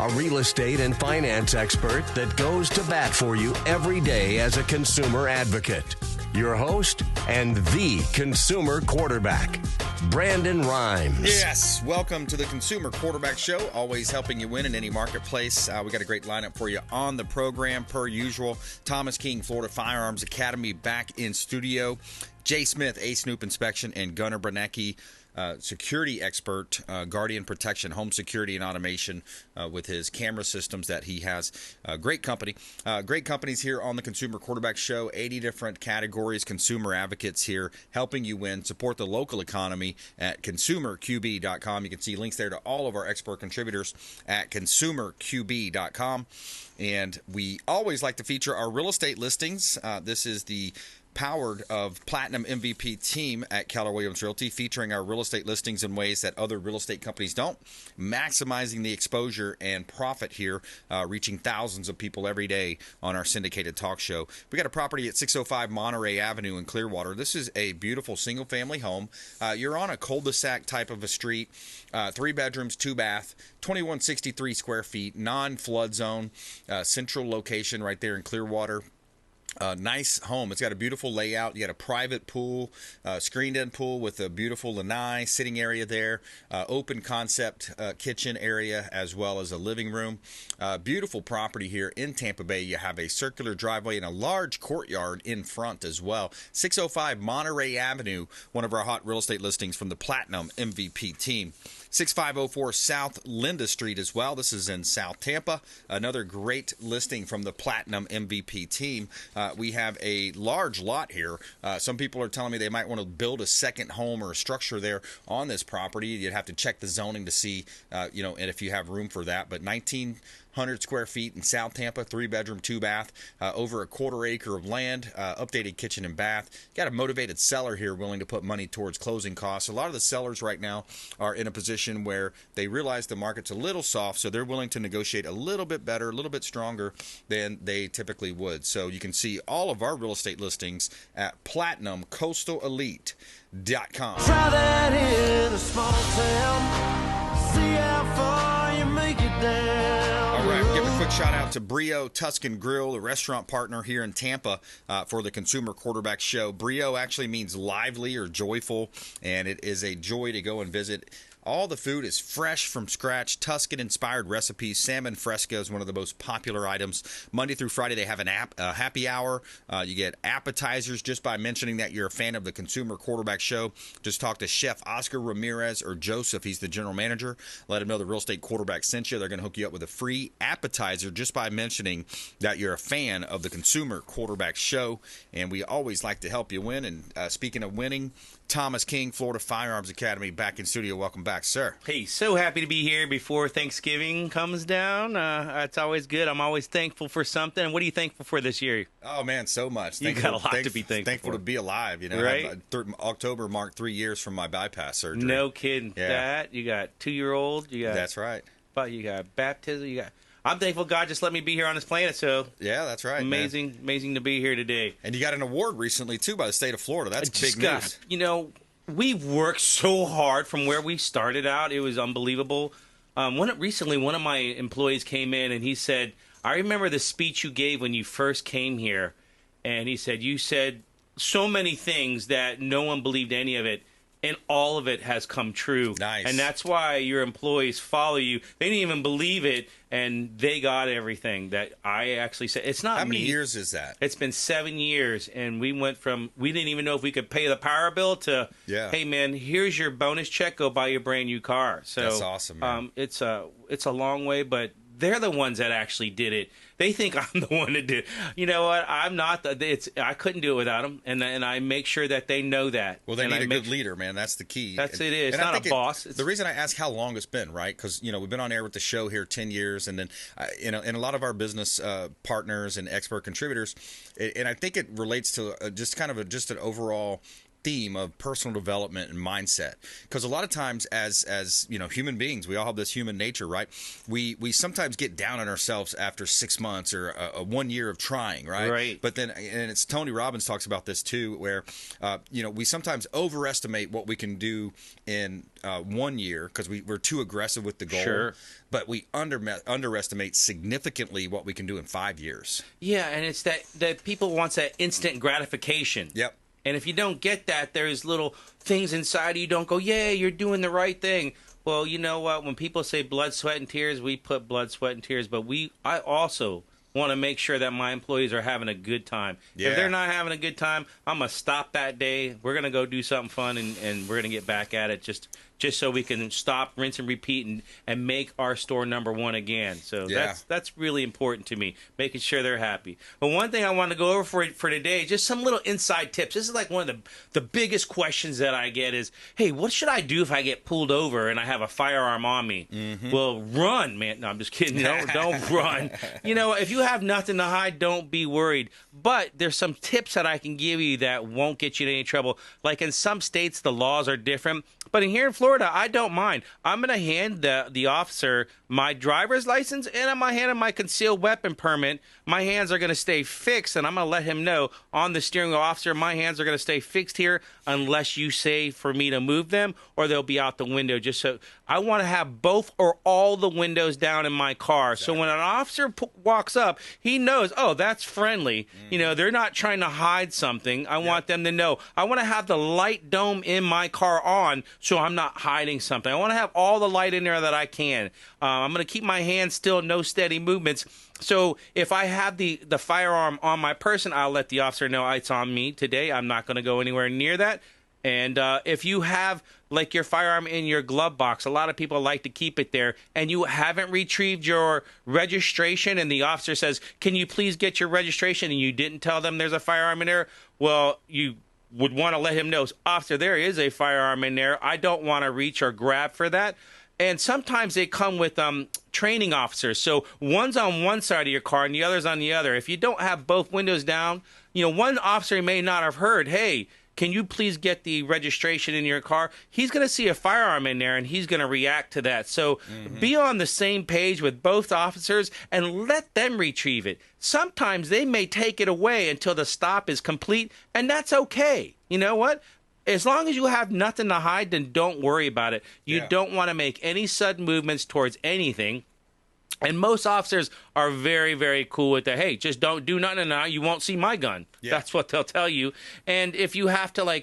a real estate and finance expert that goes to bat for you every day as a consumer advocate. Your host and the consumer quarterback, Brandon Rhymes. Yes, welcome to the Consumer Quarterback Show, always helping you win in any marketplace. We got a great lineup for you on the program, per usual. Thomas King, Florida Firearms Academy, back in studio. Jay Smith, A. Snoop Inspection, and Gunnar Branecki, security expert, Guardian Protection, home security and automation with his camera systems that he has. Great company. Great companies here on the Consumer Quarterback Show. 80 different categories. Consumer advocates here helping you win. Support the local economy at consumerqb.com. You can see links there to all of our expert contributors at consumerqb.com. And we always like to feature our real estate listings. This is the powered of Platinum MVP team at Keller Williams Realty, featuring our real estate listings in ways that other real estate companies don't, maximizing the exposure and profit here, reaching thousands of people every day on our syndicated talk show. We got a property at 605 Monterey Avenue in Clearwater. This is a beautiful single-family home. You're on a cul-de-sac type of a street, 3 bedrooms, 2 bath, 2163 square feet, non-flood zone, central location right there in Clearwater. Nice home. It's got a beautiful layout. You got a private pool, screened-in pool with a beautiful lanai sitting area there, open concept kitchen area as well as a living room. Beautiful property here in Tampa Bay. You have a circular driveway and a large courtyard in front as well. 605 Monterey Avenue, one of our hot real estate listings from the Platinum MVP team. 6504 South Linda Street as well. This is in South Tampa. Another great listing from the Platinum MVP team. We have a large lot here. Some people are telling me they might want to build a second home or a structure there on this property. You'd have to check the zoning to see, and if you have room for that. But 1,900 square feet in South Tampa, 3 bedroom, 2 bath, over a quarter acre of land, updated kitchen and bath. Got a motivated seller here willing to put money towards closing costs. A lot of the sellers right now are in a position where they realize the market's a little soft, so they're willing to negotiate a little bit better, a little bit stronger than they typically would. So you can see all of our real estate listings at PlatinumCoastalElite.com. Try that in a small town. See how far you make it down. All right, give a quick shout out to Brio Tuscan Grill, the restaurant partner here in Tampa for the Consumer Quarterback Show. Brio actually means lively or joyful, and it is a joy to go and visit. All the food is fresh from scratch, Tuscan-inspired recipes. Salmon fresco is one of the most popular items. Monday through Friday, they have a happy hour. You get appetizers just by mentioning that you're a fan of the Consumer Quarterback Show. Just talk to Chef Oscar Ramirez or Joseph. He's the general manager. Let him know the Real Estate Quarterback sent you. They're going to hook you up with a free appetizer just by mentioning that you're a fan of the Consumer Quarterback Show. And we always like to help you win. And speaking of winning, Thomas King, Florida Firearms Academy, back in studio. Welcome back, sir. Hey, so happy to be here before Thanksgiving comes down. It's always good. I'm always thankful for something. What are you thankful for this year? Oh, man, so much. You got a lot to be thankful to for. be alive. Right? October marked 3 years from my bypass surgery. No kidding. Yeah. That, you got 2-year-old. That's right. But you got baptism. I'm thankful God just let me be here on this planet. So yeah, that's right. Amazing to be here today. And you got an award recently, too, by the state of Florida. That's big news. We've worked so hard from where we started out. It was unbelievable. Recently, one of my employees came in and he said, I remember the speech you gave when you first came here. And he said, you said so many things that no one believed any of it. And all of it has come true. Nice. And that's why your employees follow you. They didn't even believe it, and they got everything that I actually said. It's not How me. many years is that? It's been 7 years, and we went from we didn't even know if we could pay the power bill to, hey, man, here's your bonus check. Go buy your brand new car. So that's awesome, man. It's a long way, but they're the ones that actually did it. They think I'm the one that did. You know what? I'm not. I couldn't do it without them, and I make sure that they know that. Well, they need a good leader, man. That's the key. It is. It's not a boss. The reason I ask how long it's been, right? Because we've been on air with the show here 10 years, and then and a lot of our business partners and expert contributors, and I think it relates to just an overall theme of personal development and mindset, because a lot of times as human beings, we all have this human nature, right? We sometimes get down on ourselves after 6 months or a 1 year of trying, right? But then, and it's Tony Robbins talks about this too, where we sometimes overestimate what we can do in 1 year because we're too aggressive with the goal. But we underestimate significantly what we can do in 5 years. Yeah, and it's that people want that instant gratification. Yep. And if you don't get that, there's little things inside you don't go, yeah, you're doing the right thing. Well, you know what? When people say blood, sweat, and tears, we put blood, sweat, and tears. But I also want to make sure that my employees are having a good time. Yeah. If they're not having a good time, I'm going to stop that day. We're going to go do something fun, and we're going to get back at it just so we can stop, rinse, and repeat and make our store number one again. So that's really important to me, making sure they're happy. But one thing I want to go over for today, just some little inside tips. This is like one of the biggest questions that I get is, hey, what should I do if I get pulled over and I have a firearm on me? Mm-hmm. Well, run, man. No, I'm just kidding. No, don't run. If you have nothing to hide, don't be worried. But there's some tips that I can give you that won't get you in any trouble. Like in some states, the laws are different. But here in Florida, I don't mind. I'm going to hand the officer my driver's license, and I'm going to hand him my concealed weapon permit. My hands are going to stay fixed, and I'm going to let him know on the steering wheel, officer, my hands are going to stay fixed here unless you say for me to move them, or they'll be out the window. Just so I want to have both or all the windows down in my car. Exactly. So when an officer walks up, he knows, oh, that's friendly. Mm. They're not trying to hide something. I want them to know. I want to have the light dome in my car on so I'm not hiding something. I want to have all the light in there that I can. I'm going to keep my hands still, no steady movements. So if I have the firearm on my person, I'll let the officer know it's on me today. I'm not going to go anywhere near that. And if you have like your firearm in your glove box, a lot of people like to keep it there, and you haven't retrieved your registration, and the officer says, can you please get your registration, and you didn't tell them there's a firearm in there, well, you would want to let him know, officer, there is a firearm in there. I don't want to reach or grab for that. And sometimes they come with training officers. So one's on one side of your car and the other's on the other. If you don't have both windows down, one officer may not have heard, hey, can you please get the registration in your car? He's going to see a firearm in there, and he's going to react to that. So be on the same page with both officers and let them retrieve it. Sometimes they may take it away until the stop is complete, and that's okay. You know what? As long as you have nothing to hide, then don't worry about it. You don't want to make any sudden movements towards anything. And most officers are very, very cool with that. Hey, just don't do nothing now. You won't see my gun. Yeah. That's what they'll tell you. And if you have to,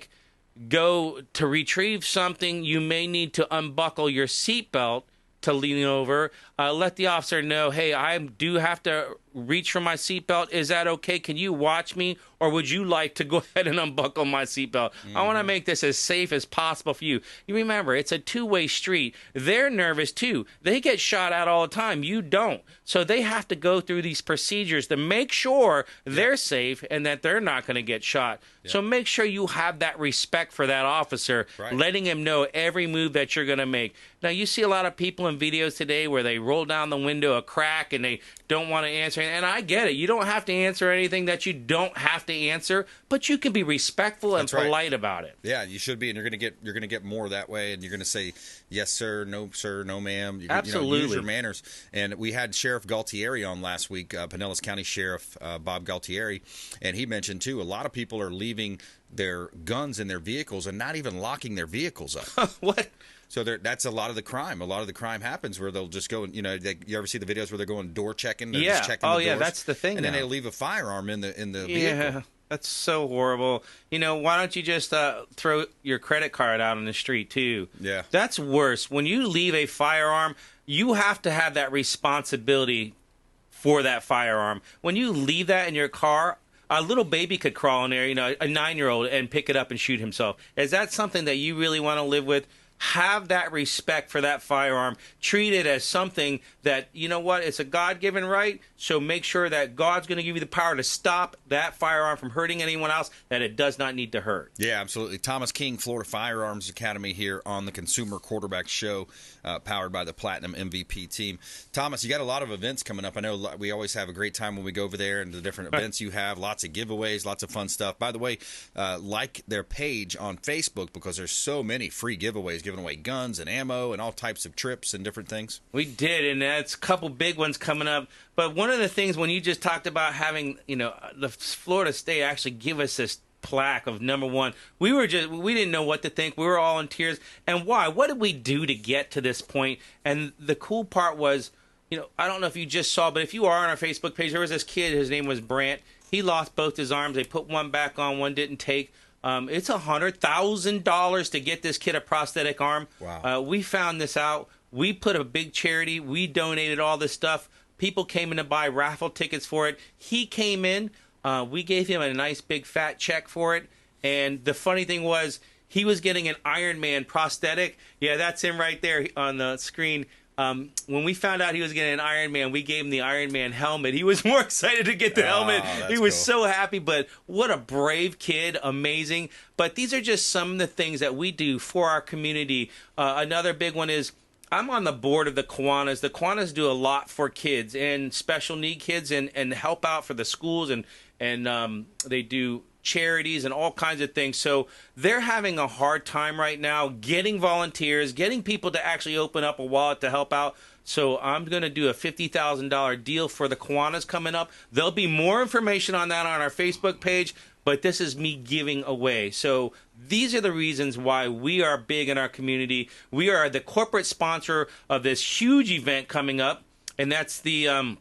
go to retrieve something, you may need to unbuckle your seatbelt to lean over. Let the officer know, hey, I do have to reach for my seatbelt. Is that okay? Can you watch me? Or would you like to go ahead and unbuckle my seatbelt? I want to make this as safe as possible for you. You remember, it's a two-way street. They're nervous too. They get shot at all the time. You don't. So they have to go through these procedures to make sure they're safe and that they're not going to get shot. So make sure you have that respect for that officer, letting him know every move that you're going to make. Now, you see a lot of people in videos today where they roll down the window a crack and they don't want to answer. And I get it. You don't have to answer anything that you don't have to answer, but you can be respectful and polite about it. Yeah, you should be, and you're going to get more that way, and you're going to say yes, sir, no, ma'am. Absolutely, use your manners. And we had Sheriff Galtieri on last week, Pinellas County Sheriff Bob Galtieri, and he mentioned too, a lot of people are leaving their guns in their vehicles and not even locking their vehicles up. What? So that's a lot of the crime. A lot of the crime happens where they'll just go, you ever see the videos where they're going door checking? They're just checking the doors, that's the thing. And then they leave a firearm in the vehicle. Yeah, that's so horrible. Why don't you just throw your credit card out on the street too? Yeah. That's worse. When you leave a firearm, you have to have that responsibility for that firearm. When you leave that in your car, a little baby could crawl in there, a 9-year-old, and pick it up and shoot himself. Is that something that you really want to live with? have that respect for that firearm. Treat it as something that, you know what, it's a God-given right, so make sure that God's going to give you the power to stop that firearm from hurting anyone else that it does not need to hurt. Yeah, absolutely. Thomas King, Florida Firearms Academy here on the Consumer Quarterback Show, powered by the Platinum MVP team. Thomas, you got a lot of events coming up. I know we always have a great time when we go over there and the different events you have, lots of giveaways, lots of fun stuff. By the way, like their page on Facebook because there's so many free giveaways, giving away guns and ammo and all types of trips and different things. We did, and that's a couple big ones coming up. But one of the things when you just talked about having, the Florida State actually give us this plaque of number one, we didn't know what to think. We were all in tears. And why? What did we do to get to this point? And the cool part was, I don't know if you just saw, but if you are on our Facebook page, there was this kid, his name was Brant. He lost both his arms. They put one back on, one didn't take. It's $100,000 to get this kid a prosthetic arm. Wow. We found this out. We put a big charity. We donated all this stuff. People came in to buy raffle tickets for it. He came in. We gave him a nice big fat check for it. And the funny thing was he was getting an Iron Man prosthetic. Yeah, that's him right there on the screen. When we found out he was getting an Iron Man, we gave him the Iron Man helmet. He was more excited to get the helmet. He was so happy, but what a brave kid. Amazing. But these are just some of the things that we do for our community. Another big one is I'm on the board of the Kiwanis. The Kiwanis do a lot for kids and special need kids and help out for the schools, and they do charities and all kinds of things. So they're having a hard time right now getting volunteers, getting people to actually open up a wallet to help out. So I'm going to do a $50,000 deal for the Kiwanis coming up. There'll be more information on that on our Facebook page, but this is me giving away. So these are the reasons why we are big in our community. We are the corporate sponsor of this huge event coming up, and that's the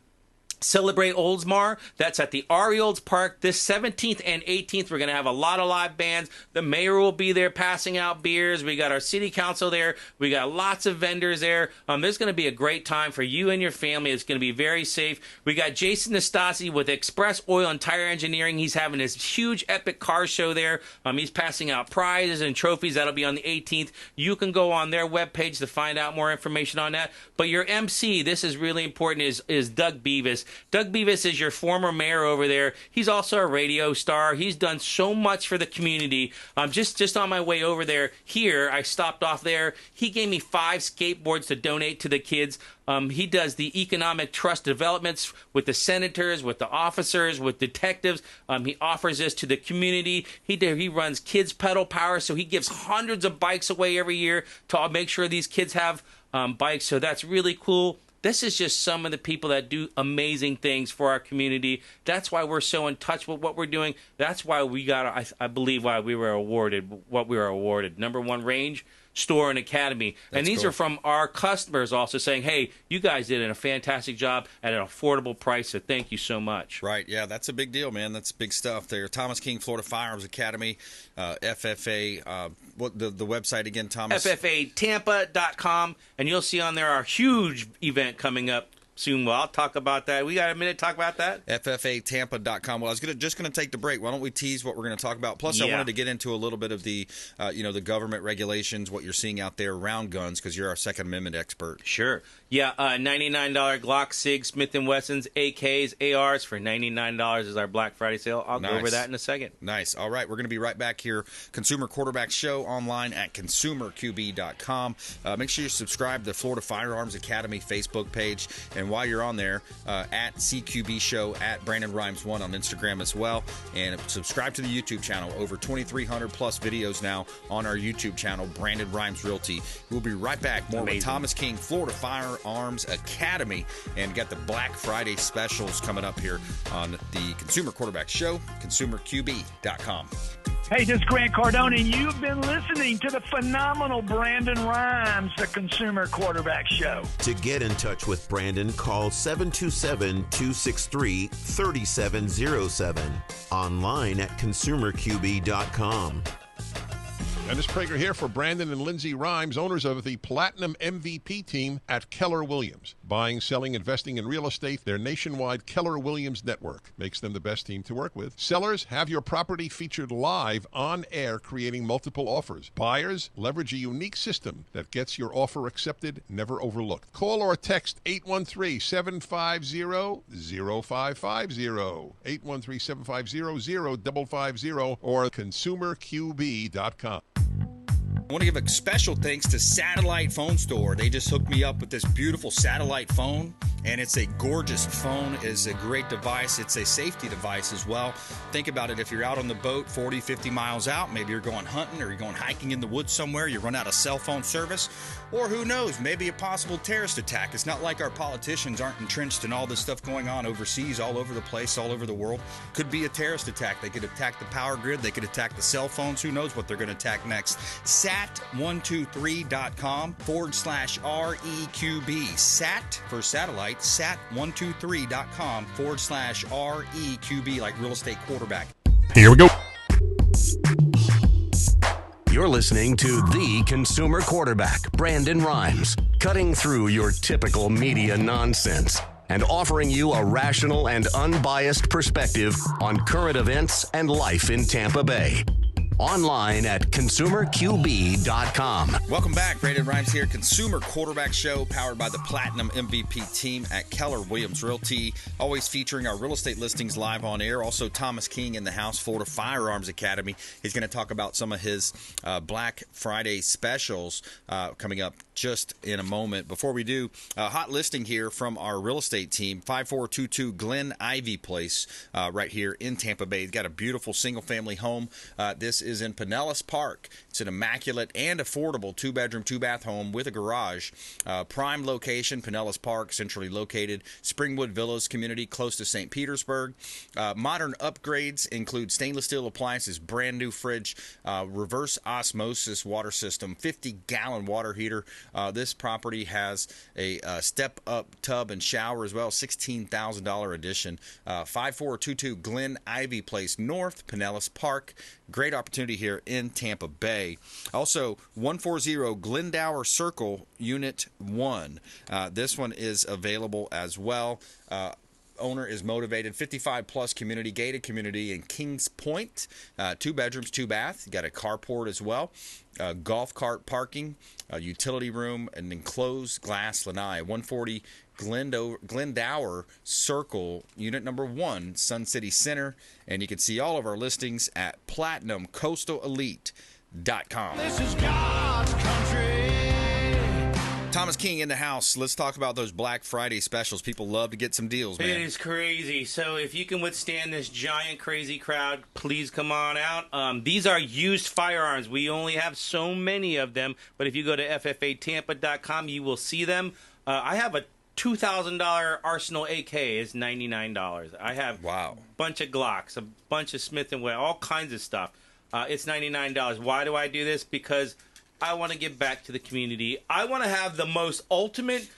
Celebrate Oldsmar. That's at the Ari Olds Park this 17th and 18th. We're going to have a lot of live bands. The mayor will be there passing out beers. We got our city council there. We got lots of vendors there. There's going to be a great time for you and your family. It's going to be very safe. We got Jason Nastasi with Express Oil and Tire Engineering. He's having this huge epic car show there. He's passing out prizes and trophies. That'll be on the 18th. You can go on their webpage to find out more information on that. But your MC, this is really important, is Doug Beavis. Doug Beavis is your former mayor over there. He's also a radio star. He's done so much for the community. Just on my way over there, I stopped off there. He gave me 5 skateboards to donate to the kids. He does the economic trust developments with the senators, with the officers, with detectives. He offers this to the community. He runs Kids Pedal Power, so he gives hundreds of bikes away every year to make sure these kids have bikes. So that's really cool. This is just some of the people that do amazing things for our community. That's why we're so in touch with what we're doing. That's why we got, I believe, why we were awarded what we were awarded. #1 range, store, and academy. And these are from our customers also saying, hey, you guys did a fantastic job at an affordable price, so thank you so much. Right, yeah, that's a big deal, man. That's big stuff there. Thomas King, Florida Firearms Academy, FFA, what the website again, Thomas? FFAtampa.com, and you'll see on there our huge event coming up soon. Well, I'll talk about that. We got a minute to talk about that? FFAtampa.com. Well, I was just going to take the break. Why don't we tease what we're going to talk about? Plus, I wanted to get into a little bit of the, the government regulations, what you're seeing out there around guns, because you're our Second Amendment expert. Sure. Yeah, $99 Glock, SIG, Smith & Wessons, AKs, ARs for $99 is our Black Friday sale. I'll go over that in a second. Nice. All right. We're going to be right back here. Consumer Quarterback Show online at consumerqb.com. Make sure you subscribe to the Florida Firearms Academy Facebook page. And while you're on there, at CQB Show, at Brandon Rhymes 1 on Instagram as well. And subscribe to the YouTube channel. Over 2,300 plus videos now on our YouTube channel, Brandon Rhymes Realty. We'll be right back. More with Thomas King, Florida Firearms Academy. And got the Black Friday specials coming up here on the Consumer Quarterback Show, consumerqb.com. Hey, this is Grant Cardone, and you've been listening to the phenomenal Brandon Rhymes, the Consumer Quarterback Show. To get in touch with Brandon, call 727-263-3707. Online at consumerqb.com. Dennis Prager here for Brandon and Lindsay Rhymes, owners of the Platinum MVP team at Keller Williams. Buying, selling, investing in real estate, their nationwide Keller Williams network makes them the best team to work with. Sellers, have your property featured live on air, creating multiple offers. Buyers, leverage a unique system that gets your offer accepted, never overlooked. Call or text 813-750-0550, 813-750-0550, or consumerqb.com. I want to give a special thanks to Satellite Phone Store. They just hooked me up with this beautiful satellite phone, and it's a gorgeous phone. It's a great device. It's a safety device as well. Think about it. If you're out on the boat 40, 50 miles out, maybe you're going hunting or you're going hiking in the woods somewhere, you run out of cell phone service, or who knows, maybe a possible terrorist attack. It's not like our politicians aren't entrenched in all this stuff going on overseas, all over the place, all over the world. Could be a terrorist attack. They could attack the power grid. They could attack the cell phones. Who knows what they're going to attack next. Sat123.com/REQB. Sat for satellite, sat123.com/REQB, like real estate quarterback. Here we go. You're listening to the consumer quarterback, Brandon Rhymes, cutting through your typical media nonsense and offering you a rational and unbiased perspective on current events and life in Tampa Bay. Online at consumerqb.com. Welcome back. Brandon Rhymes here. Consumer Quarterback Show powered by the Platinum MVP team at Keller Williams Realty. Always featuring our real estate listings live on air. Also, Thomas King in the house, Florida Firearms Academy. He's going to talk about some of his Black Friday specials coming up just in a moment. Before we do, a hot listing here from our real estate team, 5422 Glen Ivy Place right here in Tampa Bay. He's got a beautiful single-family home. This is in Pinellas Park. It's an immaculate and affordable 2-bedroom, 2-bath home with a garage. Prime location, Pinellas Park, centrally located. Springwood Villas community close to St. Petersburg. Modern upgrades include stainless steel appliances, brand new fridge, reverse osmosis water system, 50-gallon water heater. This property has a step-up tub and shower as well, $16,000 addition. 5422 Glen Ivy Place North, Pinellas Park. Great opportunity here in Tampa Bay. Also, 140 Glendower Circle, Unit 1. This one is available as well. Owner is motivated. 55-plus community, gated community in Kings Point. 2 bedrooms, 2 baths. You got a carport as well. Golf cart parking, a utility room, an enclosed glass lanai. 140 Glendower Circle, Unit number 1, Sun City Center. And you can see all of our listings at PlatinumCoastalElite.com. This is God's country. Thomas King in the house. Let's talk about those Black Friday specials. People love to get some deals, man. It is crazy. So if you can withstand this giant, crazy crowd, please come on out. These are used firearms. We only have so many of them, but if you go to FFAtampa.com, you will see them. I have a $2,000 Arsenal AK is $99. I have a bunch of Glocks, a bunch of Smith & Wesson, all kinds of stuff. It's $99. Why do I do this? Because I want to give back to the community. I want to have the most ultimate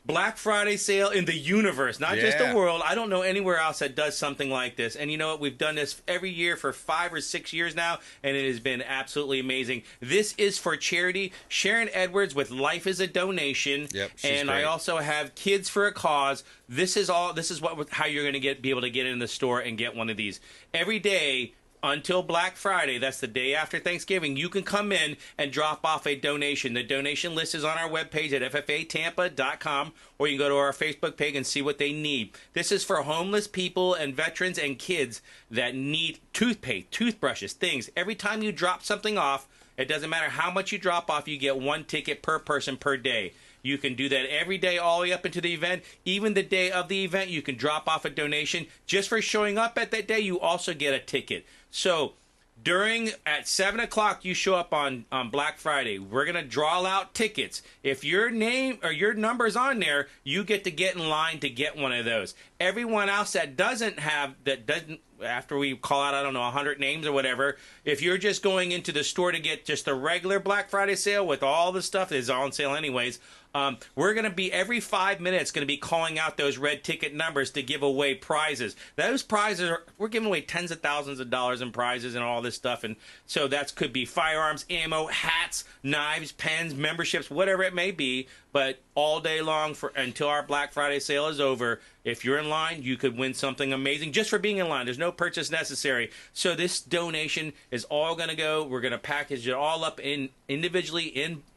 Black Friday sale in the universe, not just the world. I don't know anywhere else that does something like this. And you know what? We've done this every year for 5 or 6 years now, and it has been absolutely amazing. This is for charity. Sharon Edwards with Life is a Donation. Yep, and great. I also have Kids for a Cause. This is how you're going to be able to get in the store and get one of these. Every day until Black Friday, that's the day after Thanksgiving, you can come in and drop off a donation. The donation list is on our webpage at FFAtampa.com, or you can go to our Facebook page and see what they need. This is for homeless people and veterans and kids that need toothpaste, toothbrushes, things. Every time you drop something off, it doesn't matter how much you drop off, you get 1 ticket per person per day. You can do that every day all the way up into the event. Even the day of the event, you can drop off a donation. Just for showing up at that day, you also get a ticket. So at 7 o'clock, you show up on Black Friday. We're going to draw out tickets. If your name or your number's on there, you get to get in line to get one of those. Everyone else that doesn't, after we call out, 100 names or whatever, if you're just going into the store to get just a regular Black Friday sale with all the stuff that is on sale anyways, We're going to be every 5 minutes going to be calling out those red ticket numbers to give away prizes. Those prizes we're giving away tens of thousands of dollars in prizes and all this stuff. And so that could be firearms, ammo, hats, knives, pens, memberships, whatever it may be. But all day long until our Black Friday sale is over, if you're in line, you could win something amazing just for being in line. There's no purchase necessary. So this donation is all going to go. We're going to package it all up individually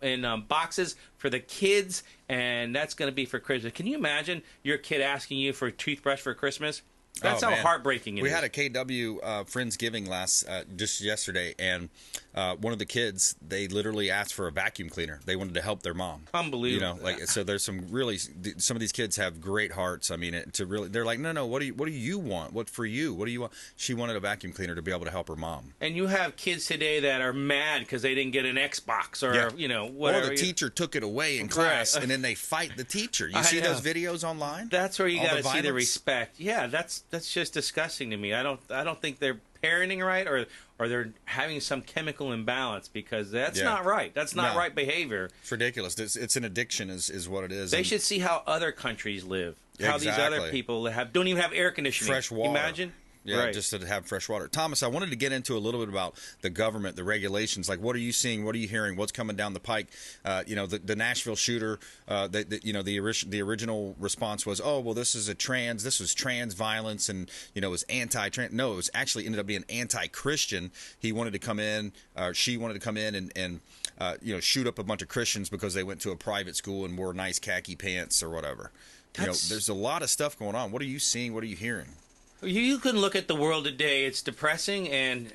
in boxes for the kids, and that's going to be for Christmas. Can you imagine your kid asking you for a toothbrush for Christmas? That's how heartbreaking it is. We had a KW Friendsgiving just yesterday, and one of the kids, they literally asked for a vacuum cleaner. They wanted to help their mom. Unbelievable. So there's some of these kids have great hearts. I mean, they're like, no, what do you want? What for you? What do you want? She wanted a vacuum cleaner to be able to help her mom. And you have kids today that are mad because they didn't get an Xbox or whatever. Or the teacher took it away in class, and then they fight the teacher. You see those videos online? That's where you got to see the respect. Yeah, that's just disgusting to me. I don't think they're parenting right, or they're having some chemical imbalance, because that's not right. That's not right behavior. It's ridiculous. It's an addiction is what it is. They should see how other countries live. How these other people don't even have air conditioning. Fresh water. Imagine. Yeah, right. Just to have fresh water. Thomas, I wanted to get into a little bit about the government, the regulations. Like, what are you seeing? What are you hearing? What's coming down the pike? The Nashville shooter. The original response was, oh, well, this was trans violence, and it was anti-trans. No, it was actually ended up being anti-Christian. He wanted to come in, she wanted to come in and shoot up a bunch of Christians because they went to a private school and wore nice khaki pants or whatever. There's a lot of stuff going on. What are you seeing? What are you hearing? You can look at the world today. It's depressing, and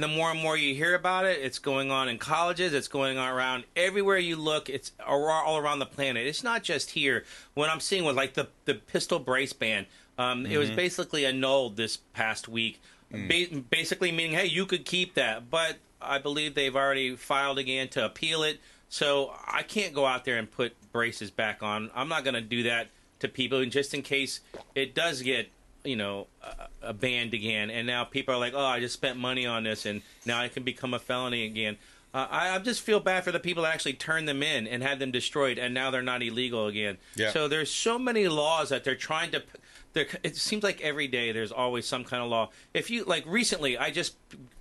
the more and more you hear about it, it's going on in colleges. It's going on around everywhere you look. It's all around the planet. It's not just here. What I'm seeing with the pistol brace ban, it was basically annulled this past week. Basically meaning, hey, you could keep that, but I believe they've already filed again to appeal it. So I can't go out there and put braces back on. I'm not going to do that to people, just in case it does get banned again, and now people are like, oh, I just spent money on this, and now it can become a felony again. I just feel bad for the people that actually turned them in and had them destroyed, and now they're not illegal again. Yeah. So there's so many laws that they're trying to. It seems like every day there's always some kind of law. If you recently, I just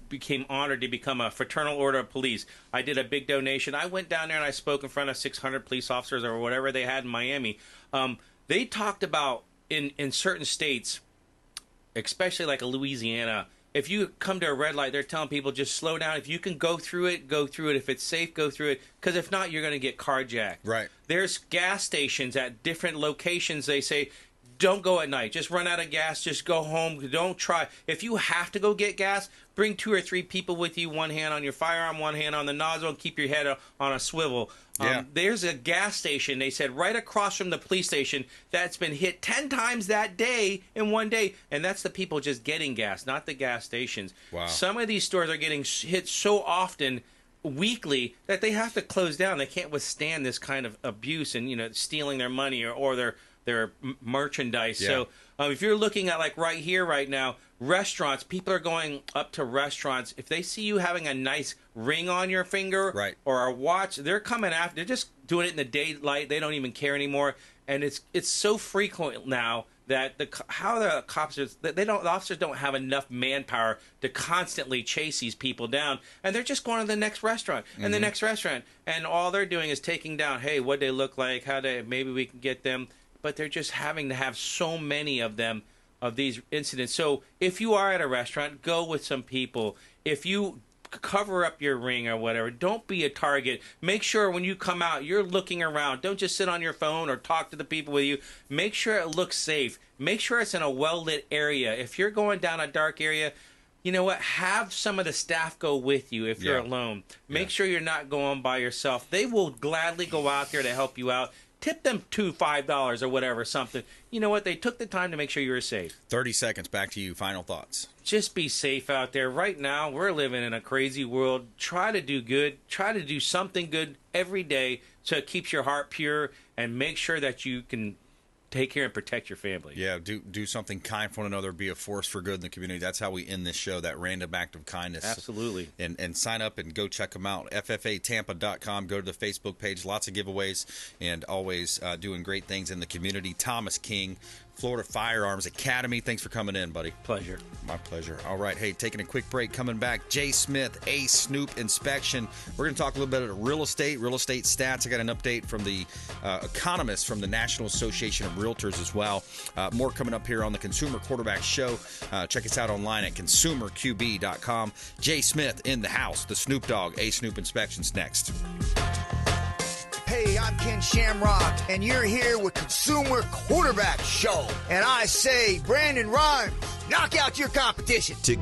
became honored to become a fraternal order of police. I did a big donation. I went down there and I spoke in front of 600 police officers or whatever they had in Miami. They talked about in certain states, especially like a Louisiana, if you come to a red light, they're telling people just slow down. If you can go through it, go through it. If it's safe, go through it. Because if not, you're going to get carjacked. Right. There's gas stations at different locations. They say, don't go at night. Just run out of gas. Just go home. Don't try. If you have to go get gas, bring 2 or 3 people with you, one hand on your firearm, one hand on the nozzle, and keep your head on a swivel. There's a gas station, they said, right across from the police station that's been hit 10 times that day in one day. And that's the people just getting gas, not the gas stations. Wow. Some of these stores are getting hit so often weekly that they have to close down. They can't withstand this kind of abuse and, stealing their money or their merchandise. Yeah. So if you're looking at right here, right now, restaurants, people are going up to restaurants. If they see you having a nice ring on your finger or a watch, they're coming after. They're just doing it in the daylight. They don't even care anymore. And it's so frequent now that the officers don't have enough manpower to constantly chase these people down, and they're just going to the next restaurant and the next restaurant, and all they're doing is taking down, hey, what they look like, maybe we can get them. But they're just having to have so many of them, of these incidents. So if you are at a restaurant, go with some people. If you cover up your ring or whatever, don't be a target. Make sure when you come out, you're looking around. Don't just sit on your phone or talk to the people with you. Make sure it looks safe. Make sure it's in a well-lit area. If you're going down a dark area, you know what? Have some of the staff go with you if you're alone. Make sure you're not going by yourself. They will gladly go out there to help you out. Tip them $5 or whatever, something. You know what? They took the time to make sure you were safe. 30 seconds. Back to you. Final thoughts. Just be safe out there. Right now, we're living in a crazy world. Try to do good. Try to do something good every day so it keeps your heart pure, and make sure that you can take care and protect your family. Yeah, do something kind for one another, be a force for good in the community. That's how we end this show, that random act of kindness. Absolutely. And sign up and go check them out. FFAtampa.com. Go to the Facebook page. Lots of giveaways and always doing great things in the community. Thomas King, Florida Firearms Academy. Thanks for coming in, buddy. Pleasure. My pleasure. All right. Hey, taking a quick break. Coming back, Jay Smith, A Snoop Inspection. We're going to talk a little bit about real estate stats. I got an update from the economist from the National Association of Realtors as well. More coming up here on the Consumer Quarterback Show. Check us out online at consumerqb.com. Jay Smith in the house. The Snoop Dogg, A Snoop Inspections next. Hey, I'm Ken Shamrock, and you're here with Consumer Quarterback Show. And I say, Brandon Rhymes, knock out your competition. To